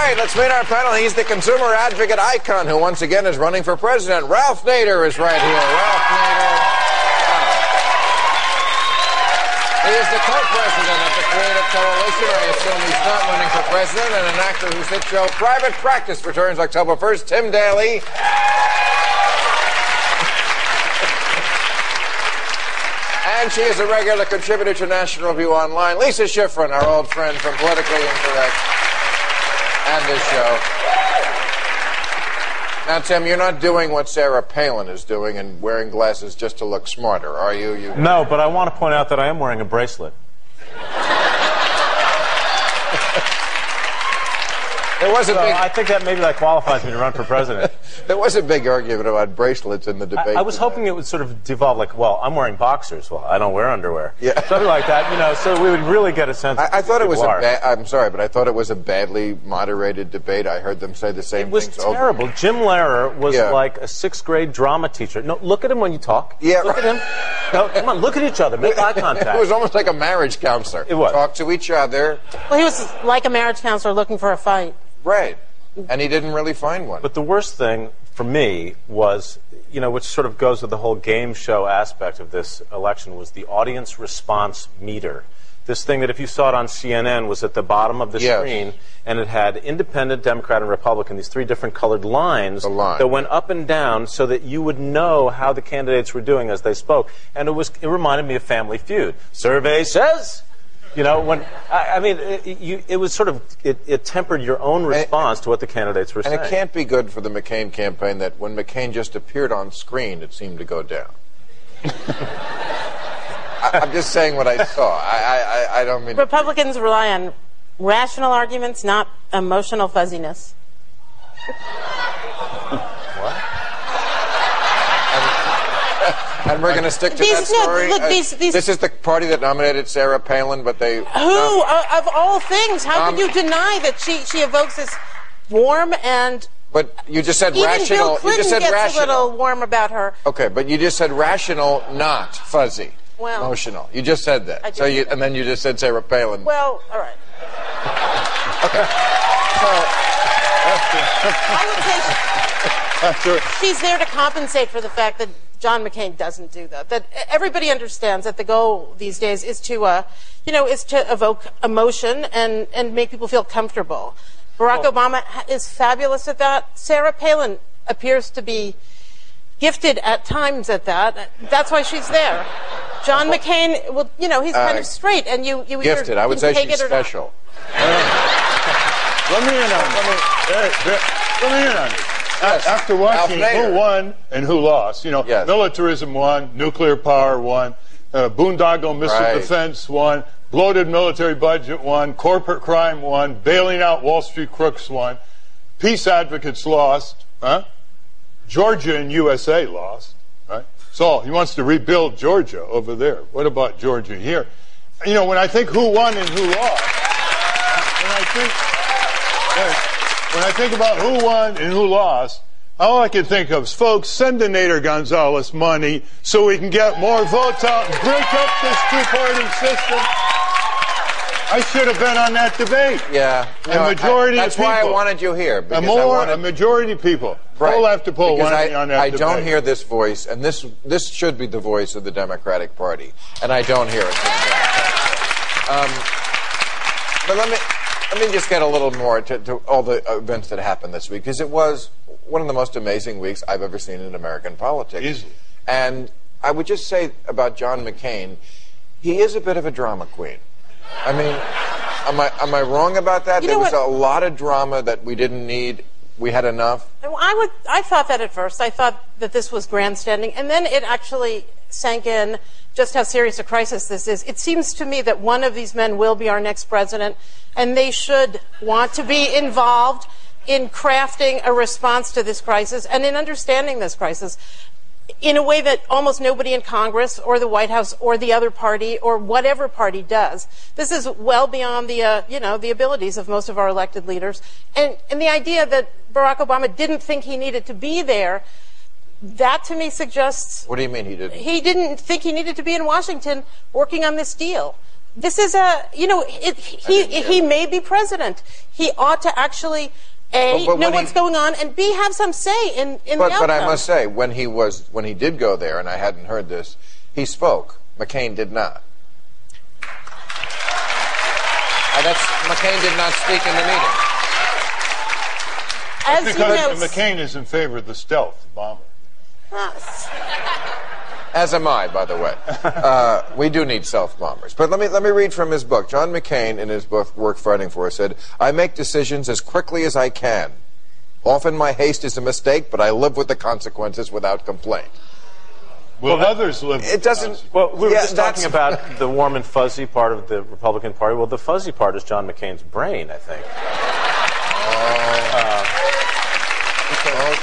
right, let's meet our panel. He's the consumer advocate icon who once again is running for president. Ralph Nader is right here. Ralph Nader. He is the co-president of the Creative Coalition. I assume he's not running for president. And an actor whose hit show Private Practice returns October 1st, Tim Daly. And she is a regular contributor to National Review Online, Lisa Schifrin, our old friend from Politically Incorrect and this show. Now, Tim, you're not doing what Sarah Palin is doing and wearing glasses just to look smarter, are you? No, but I want to point out that I am wearing a bracelet. There was a big... I think that maybe that qualifies me to run for president. There was a big argument about bracelets in the debate. I was hoping it would sort of devolve like, well, I'm wearing boxers. Well, I don't wear underwear. Yeah. Something like that, so we would really get a sense of I thought it was I'm sorry, but I thought it was a badly moderated debate. I heard them say the same things over. It was terrible. Jim Lehrer was like a sixth-grade drama teacher. No, look at him when you talk. Yeah, look at him. No, come on, look at each other. Make eye contact. It was almost like a marriage counselor. It was. Talk to each other. Well, he was like a marriage counselor looking for a fight. Right. And he didn't really find one. But the worst thing for me was, which sort of goes with the whole game show aspect of this election, was the audience response meter. This thing that if you saw it on CNN was at the bottom of the screen, and it had Independent, Democrat, and Republican, these three different colored lines that went up and down so that you would know how the candidates were doing as they spoke. And it reminded me of Family Feud. Survey says... it was sort of, it tempered your own response to what the candidates were saying. And it can't be good for the McCain campaign that when McCain just appeared on screen, it seemed to go down. I'm just saying what I saw. I don't mean... Republicans rely on rational arguments, not emotional fuzziness. What? And we're going to stick to that story? This is the party that nominated Sarah Palin, but they... Who, of all things, how could you deny that she evokes this warm and... But you just said even rational. Bill Clinton you just said gets rational. A little warm about her. Okay, but you just said rational, not fuzzy. Well... Emotional. You just said that. And then you just said Sarah Palin. Well, all right. Okay. I would say she's there to compensate for the fact that John McCain doesn't do that. That everybody understands that the goal these days is to, evoke emotion and make people feel comfortable. Barack Obama is fabulous at that. Sarah Palin appears to be gifted at times at that. That's why she's there. John McCain, well, he's kind of straight, and you gifted. I would say she's special. Let me in on it. After watching who won and who lost, militarism won, nuclear power won, boondoggle missile defense won, bloated military budget won, corporate crime won, bailing out Wall Street crooks won, peace advocates lost, Georgia and USA lost, right? So he wants to rebuild Georgia over there. What about Georgia here? When I think who won and who lost, when I think about who won and who lost, all I can think of is, folks, send to Nader Gonzalez money so we can get more votes out and break up this two-party system. I should have been on that debate. Yeah. A majority of people. That's why I wanted you here. A majority of people. Poll after poll wanted me on that debate. I don't hear this voice, and this should be the voice of the Democratic Party, and I don't hear it. But let me just get a little more to all the events that happened this week, because it was one of the most amazing weeks I've ever seen in American politics. Easily. And I would just say about John McCain, he is a bit of a drama queen. I mean, am I wrong about that? There was a lot of drama that we didn't need. We had enough. I thought that at first. I thought that this was grandstanding, and then it actually sank in just how serious a crisis this is. It seems to me that one of these men will be our next president, and they should want to be involved in crafting a response to this crisis and in understanding this crisis in a way that almost nobody in Congress or the White House or the other party or whatever party does. This is well beyond the the abilities of most of our elected leaders, and the idea that Barack Obama didn't think he needed to be there, that to me suggests... What do you mean he didn't? He didn't think he needed to be in Washington working on this deal. this is he may be president. He ought to actually know what's going on, and B, have some say in the outcome. But I must say, when he did go there, and I hadn't heard this, he spoke. McCain did not. McCain did not speak in the meeting. As because McCain is in favor of the stealth bomber. As am I, by the way. We do need stealth bombers. But let me read from his book. John McCain, in his book Work Fighting For, said, "I make decisions as quickly as I can. Often my haste is a mistake, but I live with the consequences without complaint." Well, others live. It doesn't. Well, we were just talking about the warm and fuzzy part of the Republican Party. Well, the fuzzy part is John McCain's brain, I think.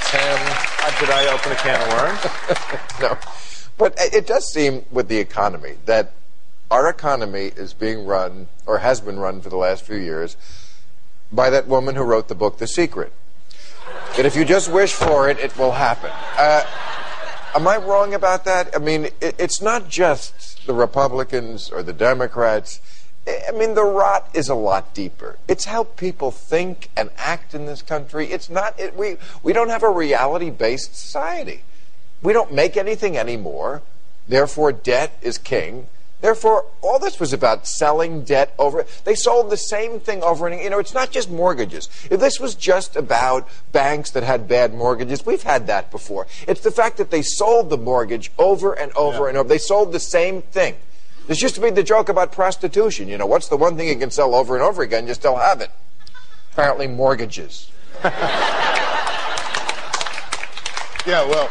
Tim. Did I open a can of worms? No. But it does seem with the economy that our economy is being run, or has been run for the last few years, by that woman who wrote the book The Secret. That if you just wish for it, it will happen. Am I wrong about that? I mean, it's not just the Republicans or the Democrats. I mean, the rot is a lot deeper. It's how people think and act in this country. It's not. We don't have a reality-based society. We don't make anything anymore. Therefore, debt is king. Therefore, all this was about selling debt over. They sold the same thing over and it's not just mortgages. If this was just about banks that had bad mortgages, we've had that before. It's the fact that they sold the mortgage over and over and over. They sold the same thing. This used to be the joke about prostitution. What's the one thing you can sell over and over again? You still have it. Apparently, mortgages. Yeah, well,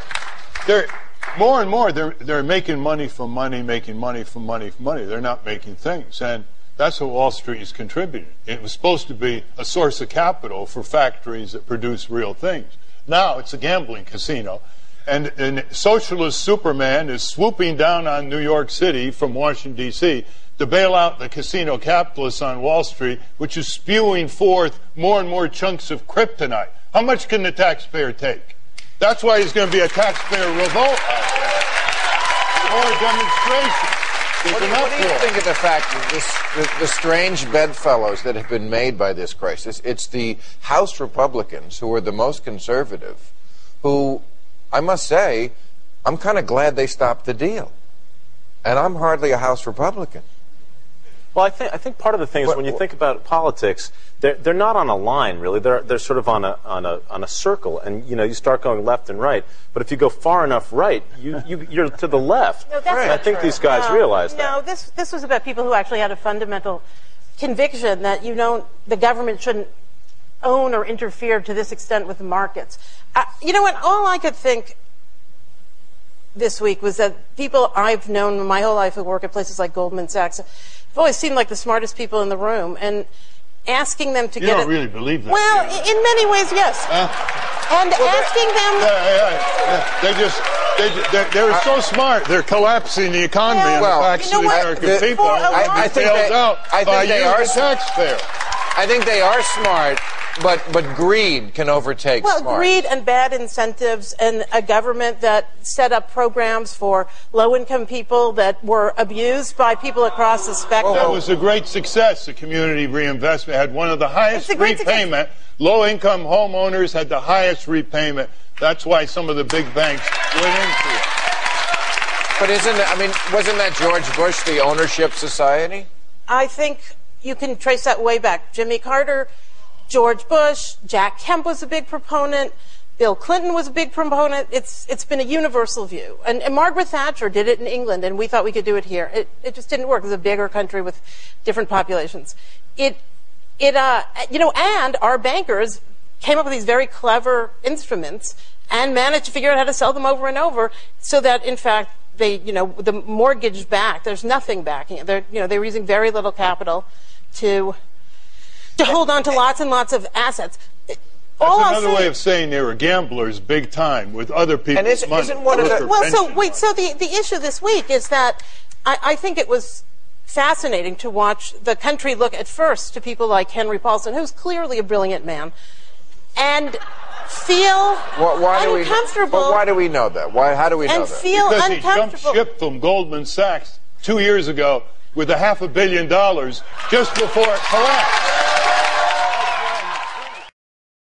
more and more they're making money from money, making money from money from money. They're not making things, and that's what Wall Street is contributing. It was supposed to be a source of capital for factories that produce real things. Now it's a gambling casino. And socialist Superman is swooping down on New York City from Washington, D.C. to bail out the casino capitalists on Wall Street, which is spewing forth more and more chunks of kryptonite. How much can the taxpayer take? That's why there's going to be a taxpayer revolt out there. More demonstrations. What do you think of the fact that the strange bedfellows that have been made by this crisis? It's the House Republicans, who are the most conservative, who, I must say, I'm kind of glad they stopped the deal. And I'm hardly a House Republican. Well, I think part of the thing is when you think about politics, they're not on a line really. They're sort of on a circle, and you start going left and right. But if you go far enough right, you're to the left. No, that's I think these guys realize that. No, this was about people who actually had a fundamental conviction that the government shouldn't own or interfere to this extent with the markets. You know what? All I could think this week was that people I've known my whole life who work at places like Goldman Sachs have always seemed like the smartest people in the room, and asking them to you don't really believe that. Well, in many ways, yes. And asking them... They're so smart. They're collapsing the economy and the backs of the American people. I think they are taxpayer. I think they are smart. But greed can overtake smart. Well, greed and bad incentives and a government that set up programs for low-income people that were abused by people across the spectrum. That was a great success. The community reinvestment had one of the highest repayment. Low-income homeowners had the highest repayment. That's why some of the big banks went into it. But wasn't that George Bush, the ownership society? I think you can trace that way back. Jimmy Carter, George Bush, Jack Kemp was a big proponent, Bill Clinton was a big proponent. It's been a universal view. And Margaret Thatcher did it in England, and we thought we could do it here. It just didn't work. It was a bigger country with different populations. And our bankers came up with these very clever instruments and managed to figure out how to sell them over and over so that, in fact, the mortgage back, there's nothing backing it. They were using very little capital to hold on to lots and lots of assets. That's another way of saying they were gamblers big time with other people's money. Isn't one of the... Well, so the issue this week is that I think it was fascinating to watch the country look at first to people like Henry Paulson, who's clearly a brilliant man, and feel uncomfortable. But why do we know that? How do we know that? And feel because uncomfortable. Because he jumped ship from Goldman Sachs 2 years ago with $500 million just before it collapsed.